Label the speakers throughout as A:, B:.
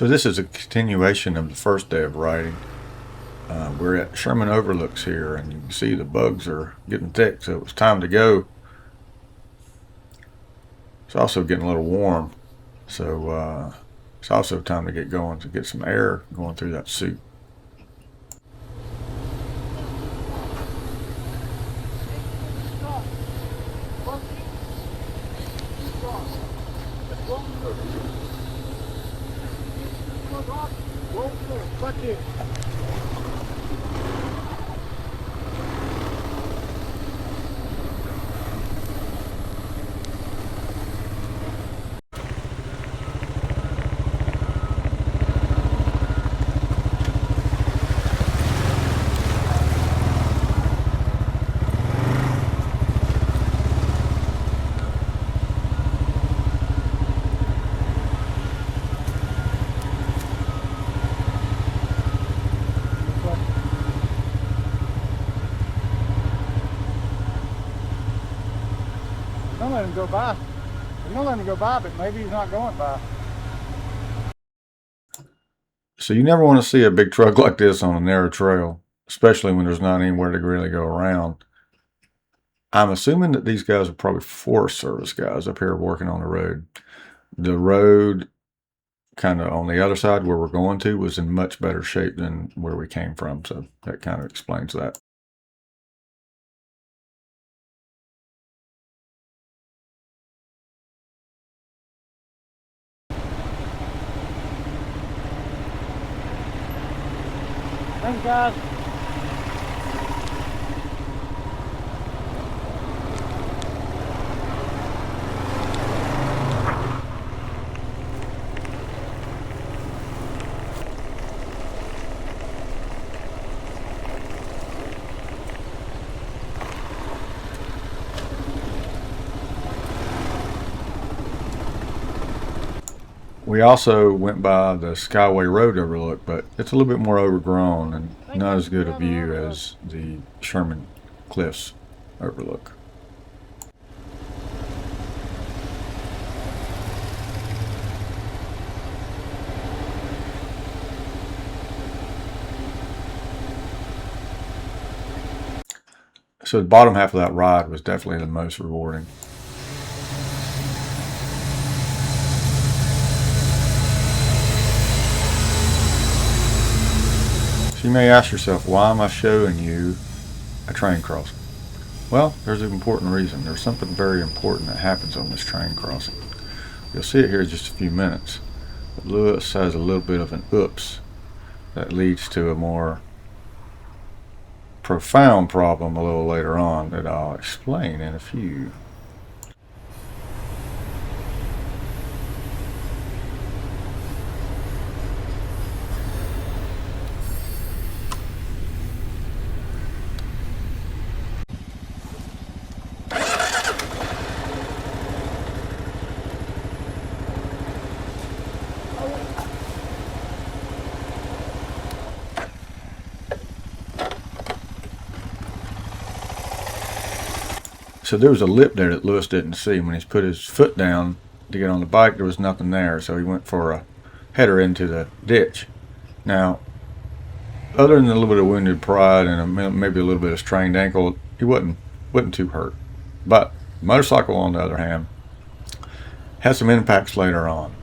A: So this is a continuation of the first day of riding. We're at Sherman Overlooks here, and you can see the bugs are getting thick, so it was time to go. It's also getting a little warm, so it's also time to get going to get some air going through that suit.
B: Don't let him go by. We're gonna let him go by, but maybe he's not going by.
A: So you never want to see a big truck like this on a narrow trail, especially when there's not anywhere to really go around. I'm assuming that these guys are probably Forest Service guys up here working on the road. The road kind of on the other side where we're going to was in much better shape than where we came from, so that kind of explains that.
B: Thanks, guys.
A: We also went by the Skyway Road overlook, but it's a little bit more overgrown and not as good a view as the Sherman Cliffs overlook. So the bottom half of that ride was definitely the most rewarding. So you may ask yourself, why am I showing you a train crossing? Well, there's an important reason. There's something very important that happens on this train crossing. You'll see it here in just a few minutes. But Lewis has a little bit of an oops that leads to a more profound problem a little later on that I'll explain in a few. So there was a lip there that Lewis didn't see. When he put his foot down to get on the bike, there was nothing there, so he went for a header into the ditch. Now, other than a little bit of wounded pride and maybe a little bit of strained ankle, he wasn't too hurt. But motorcycle, on the other hand, had some impacts later on.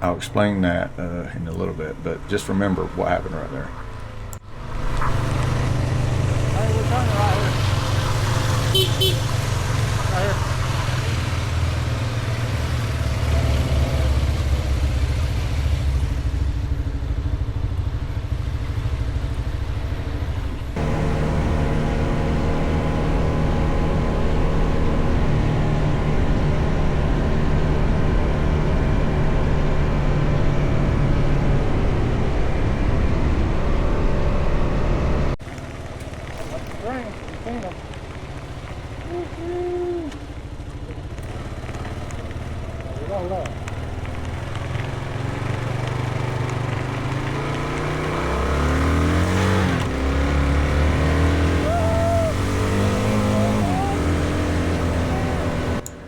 A: I'll explain that in a little bit, but just remember what happened right there.
B: Hey, we're turning right here. Right here.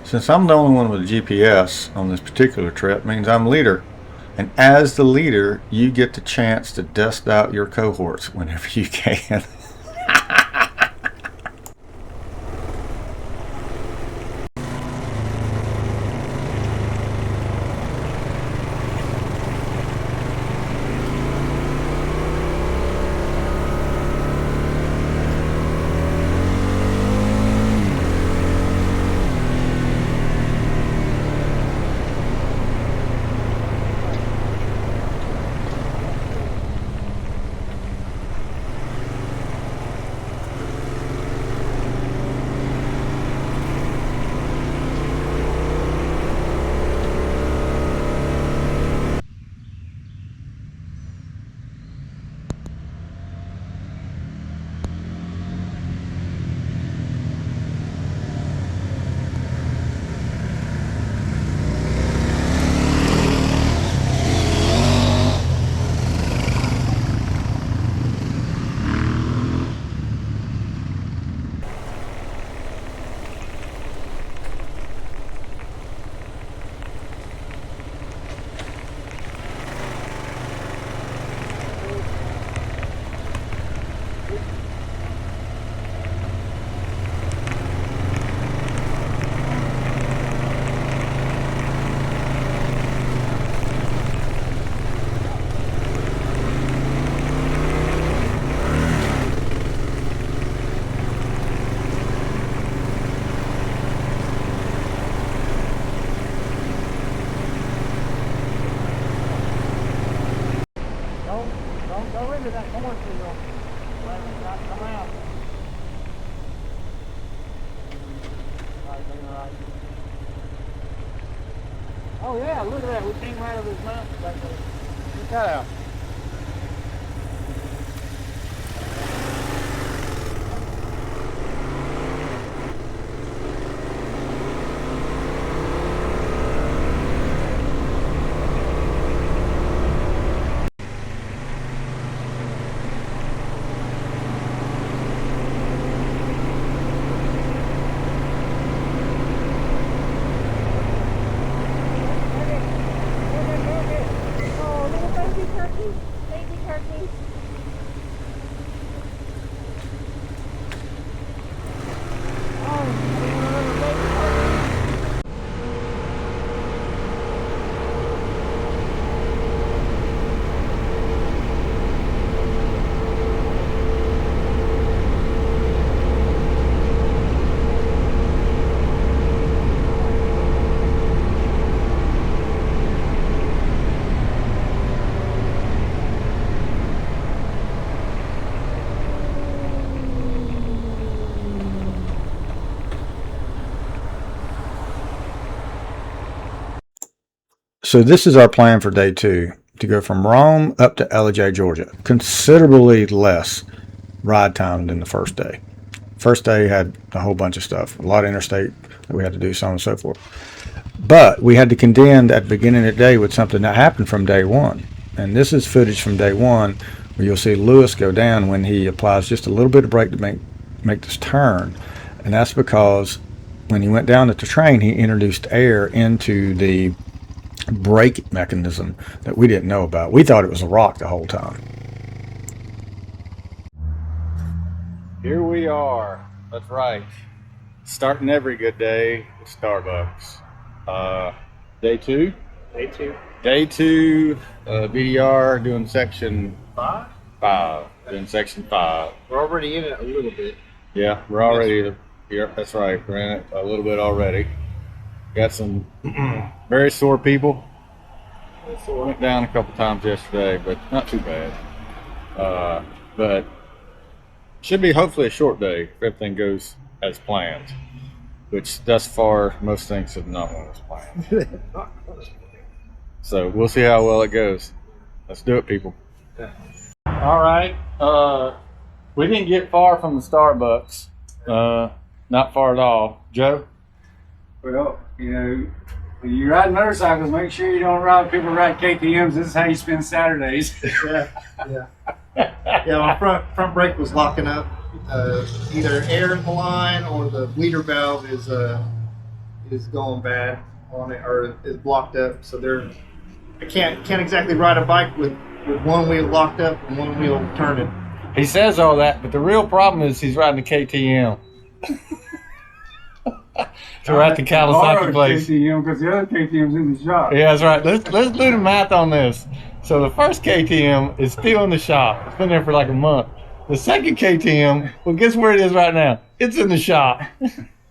A: Since I'm the only one with a GPS on this particular trip, means I'm leader. And as the leader, you get the chance to dust out your cohorts whenever you can.
B: Don't go into that cornfield. Come out. Right. Oh yeah, look at that. We came right over his mountain back there. Check that out.
A: So this is our plan for day 2, to go from Rome up to Ellijay, Georgia. Considerably less ride time than the first day. First day had a whole bunch of stuff, a lot of interstate that we had to do, so on and so forth. But we had to contend at the beginning of the day with something that happened from day 1. And this is footage from day 1 where you'll see Lewis go down when he applies just a little bit of brake to make this turn. And that's because when he went down at the train, he introduced air into the brake mechanism that we didn't know about. We thought it was a rock the whole time. Here we are. That's right. Starting every good day at Starbucks. Day 2?
B: Day 2.
A: Day 2, BDR doing section
B: 5?
A: 5. Doing section 5.
B: We're already in it a little bit.
A: Yeah, we're already here. That's right. We're in it a little bit already. Got some very sore people. Went down a couple times yesterday, but not too bad. But should be hopefully a short day if everything goes as planned, which thus far most things have not gone as planned. So we'll see how well it goes. Let's do it, people. All right. We didn't get far from the Starbucks. Not far at all. Joe?
C: Well, you know, when you ride motorcycles, make sure you don't ride people ride KTMs. This is how you spend Saturdays.
D: Yeah. My front brake was locking up. Either air in the line or the bleeder valve is going bad on it, or is blocked up. So they're I can't exactly ride a bike with one wheel locked up and one wheel turning.
B: He says all that, but the real problem is he's riding a KTM. So we're at the Kawasaki place.
C: KTM because the other KTM's in the shop.
B: Yeah, that's right. Let's do the math on this. So the first KTM is still in the shop. It's been there for like a month. The second KTM, well, guess where it is right now? It's in the shop.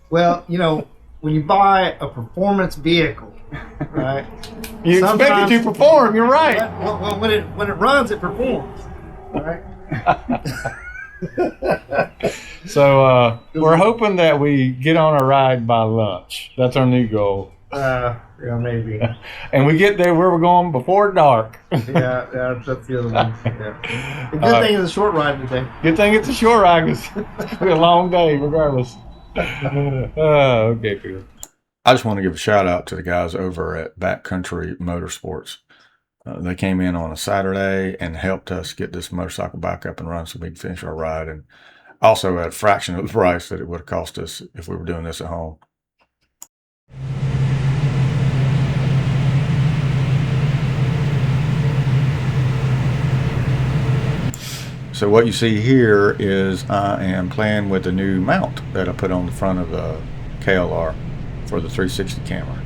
D: Well, you know, when you buy a performance vehicle, right?
B: You expect it to perform. You're right.
D: Well, when it runs, it performs, right?
B: So we're hoping that we get on a ride by lunch. That's our new goal.
D: Yeah, maybe.
B: And we get there where we're going before dark.
D: yeah, that's the other one. Yeah. The good thing is a short ride today.
B: Good thing it's a short ride because it's been a long day regardless. Okay, good.
A: I just want to give a shout out to the guys over at Backcountry Motorsports. They came in on a Saturday and helped us get this motorcycle back up and run so we can finish our ride, and also at a fraction of the price that it would have cost us if we were doing this at home. So what you see here is I am playing with the new mount that I put on the front of the KLR for the 360 camera.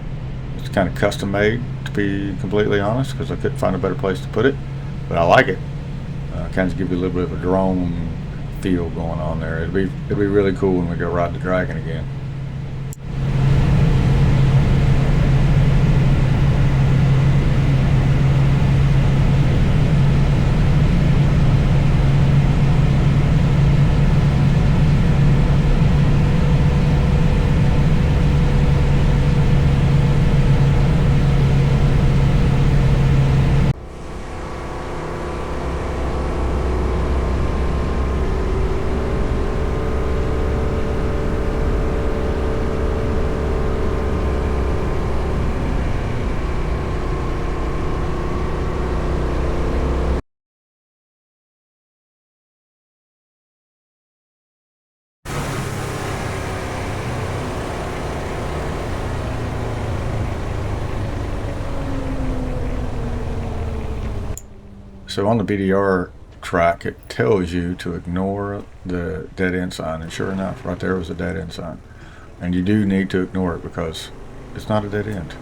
A: It's kind of custom made, to be completely honest, because I couldn't find a better place to put it, but I like it. Kind of give you a little bit of a drone feel going on there. It'd be really cool when we go ride the Dragon again. So on the BDR track, it tells you to ignore the dead end sign, and sure enough, right there was a dead end sign. And you do need to ignore it because it's not a dead end.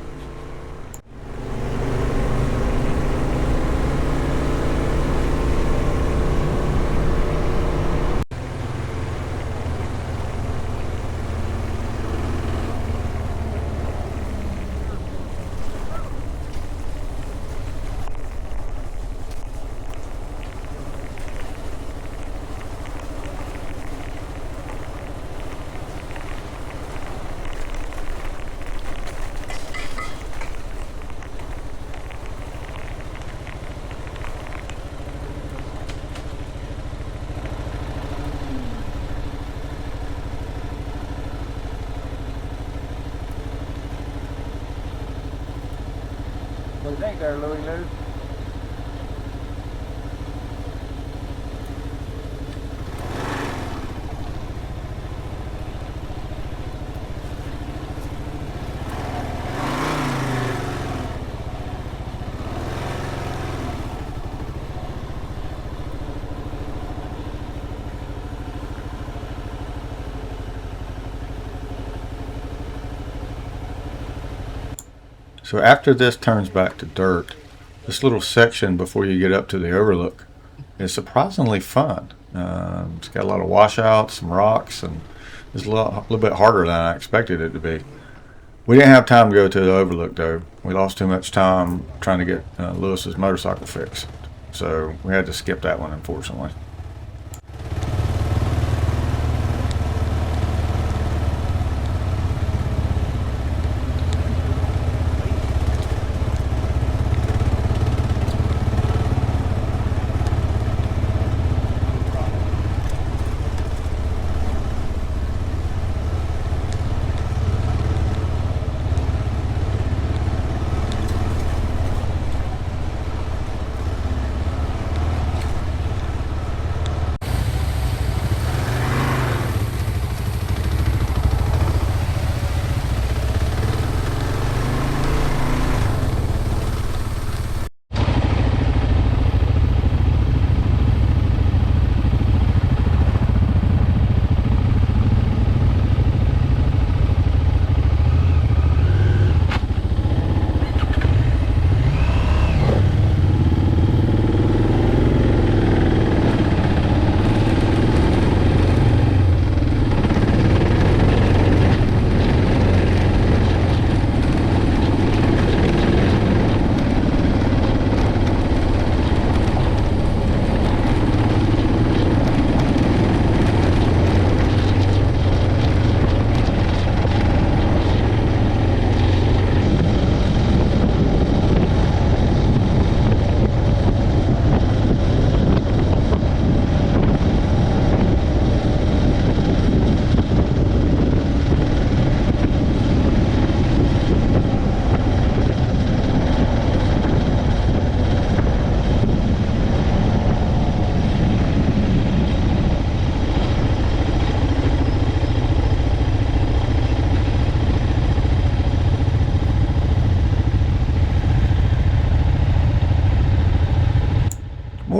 B: What do you think there, Louie Lou?
A: So after this turns back to dirt, this little section before you get up to the overlook is surprisingly fun. It's got a lot of washouts, some rocks, and it's a little bit harder than I expected it to be. We didn't have time to go to the overlook though. We lost too much time trying to get Lewis's motorcycle fixed. So we had to skip that one, unfortunately.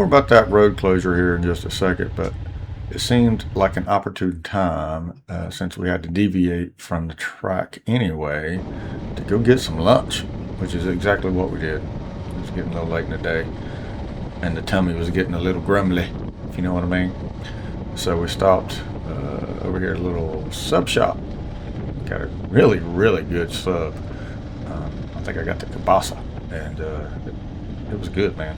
A: more about that road closure here in just a second, but it seemed like an opportune time, since we had to deviate from the track anyway, to go get some lunch, which is exactly what we did. It was getting a little late in the day, and the tummy was getting a little grumbly, if you know what I mean. So we stopped over here at a little sub shop. Got a really, really good sub. I think I got the kielbasa, and it was good, man.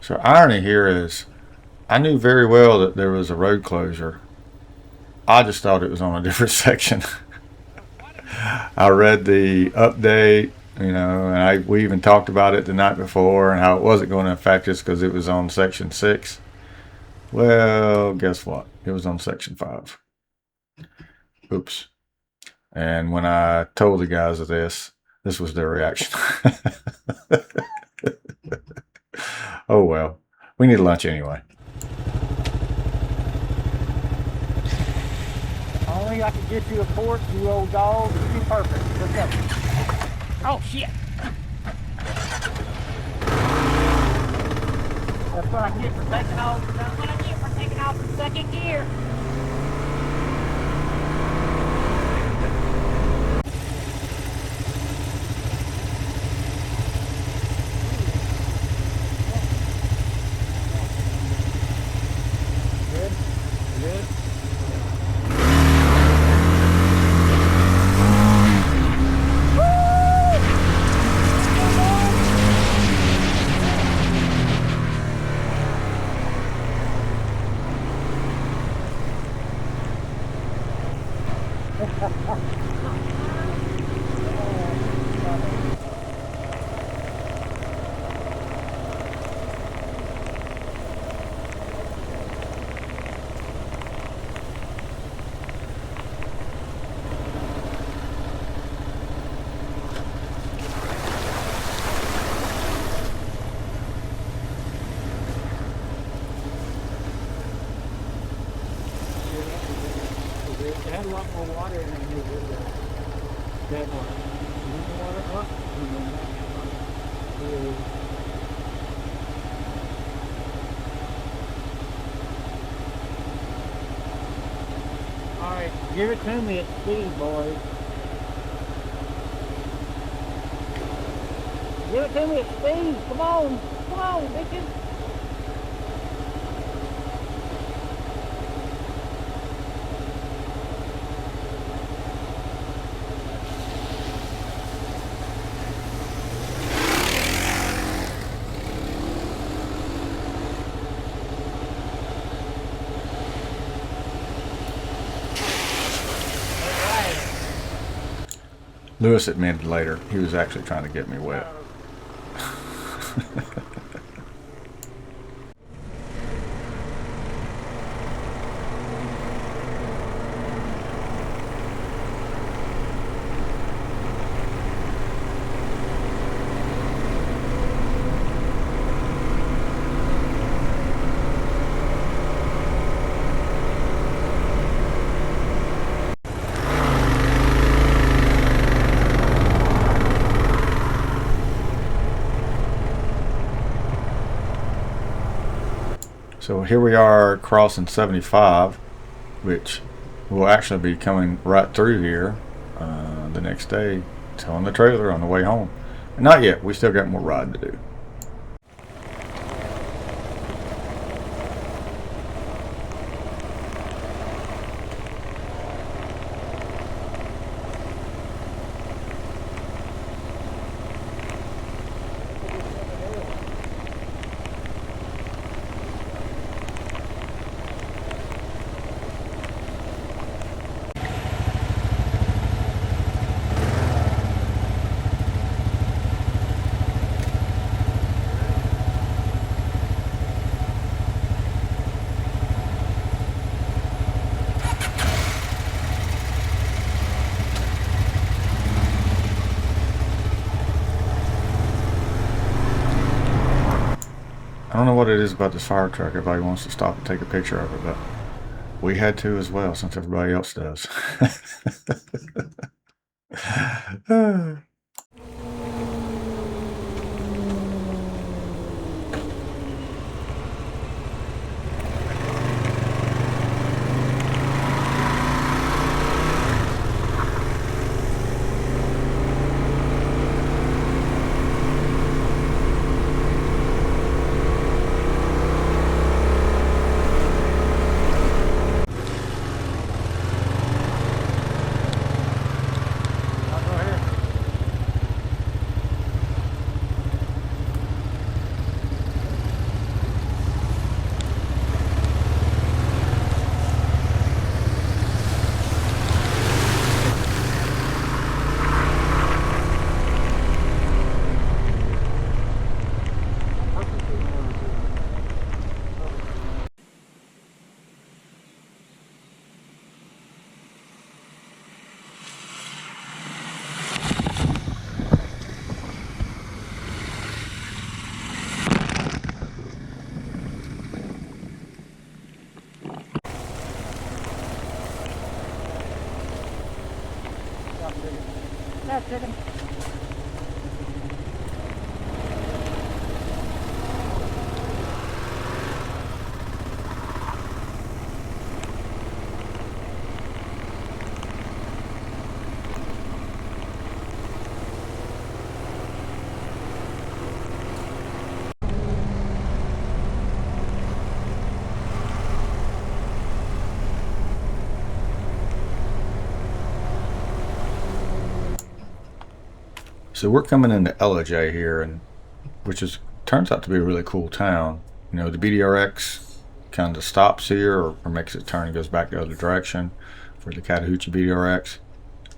A: So irony here is, I knew very well that there was a road closure. I just thought it was on a different section. I read the update, and we even talked about it the night before and how it wasn't going to affect us because it was on section 6. Well, guess what? It was on section 5. Oops. And when I told the guys of this was their reaction. Oh well, we need lunch anyway.
E: Only I can get you a fork, you old dog. You'd be perfect. Let's go. Oh shit! That's what I get for taking off. That's what I get for taking off in second gear. It had a lot more water in it than it did that one. Water up, and then alright, give it to me at speed, boys. Give it to me at speed. Come on, bitches.
A: Lewis admitted later he was actually trying to get me wet. So here we are crossing 75, which will actually be coming right through here the next day, towing the trailer on the way home. Not yet, we still got more ride to do. what it is about this fire truck. Everybody wants to stop and take a picture of it, but we had to as well since everybody else does.
E: Stop chicken.
A: So we're coming into LJ here, and which is turns out to be a really cool town. You know, the BDRX kind of stops here or makes a turn and goes back the other direction for the Chattahoochee BDRX,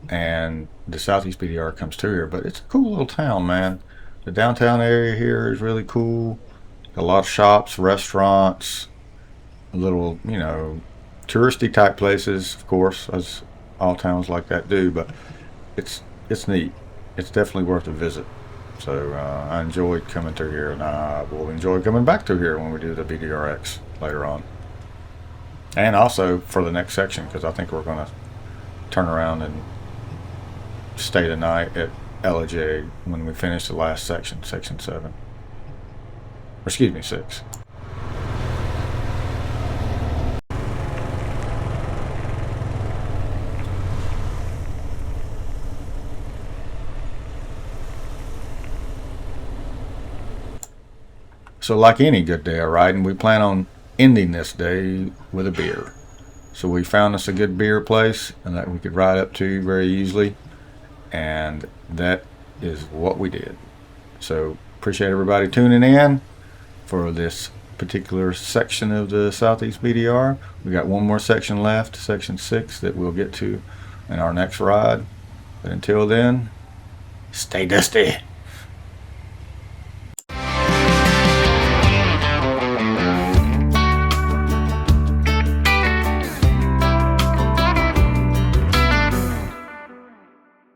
A: and the Southeast BDR comes through here. But it's a cool little town, man. The downtown area here is really cool. A lot of shops, restaurants, a little, you know, touristy type places, of course, as all towns like that do. But it's neat. It's definitely worth a visit. So I enjoyed coming through here, and I will enjoy coming back through here when we do the BDRX later on. And also for the next section, because I think we're going to turn around and stay the night at LJ when we finish the last section, section 7. Or excuse me, 6. So like any good day of riding, we plan on ending this day with a beer. So we found us a good beer place and that we could ride up to very easily, and that is what we did. So appreciate everybody tuning in for this particular section of the Southeast BDR. We got one more section left, section 6, that we'll get to in our next ride. But until then, stay dusty.